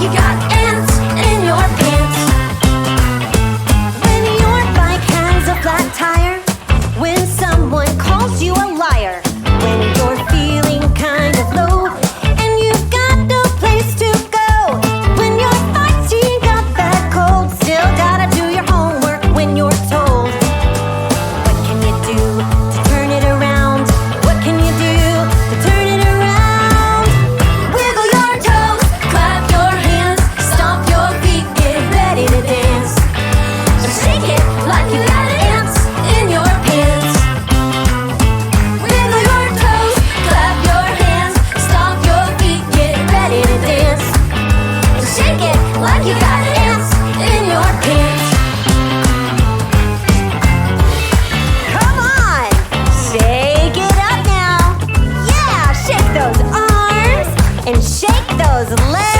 you got ants in your pants. When your bike has a flat tire, when someone calls you a liar, when you're feeling kind of low and you've got no place to go, when you're fighting up that cold, still gotta do your homework when you're told. What can you do to turn it around? What can you do to turn it around? Wiggle your toes, clap your hands, stomp your feet, get ready to dance. Shake it like you got ants in your pants. Wiggle your toes, clap your hands, stomp your feet, get ready to dance. Shake it like you got ants in your pants. Come on, shake it up now. Yeah, shake those arms and shake those legs.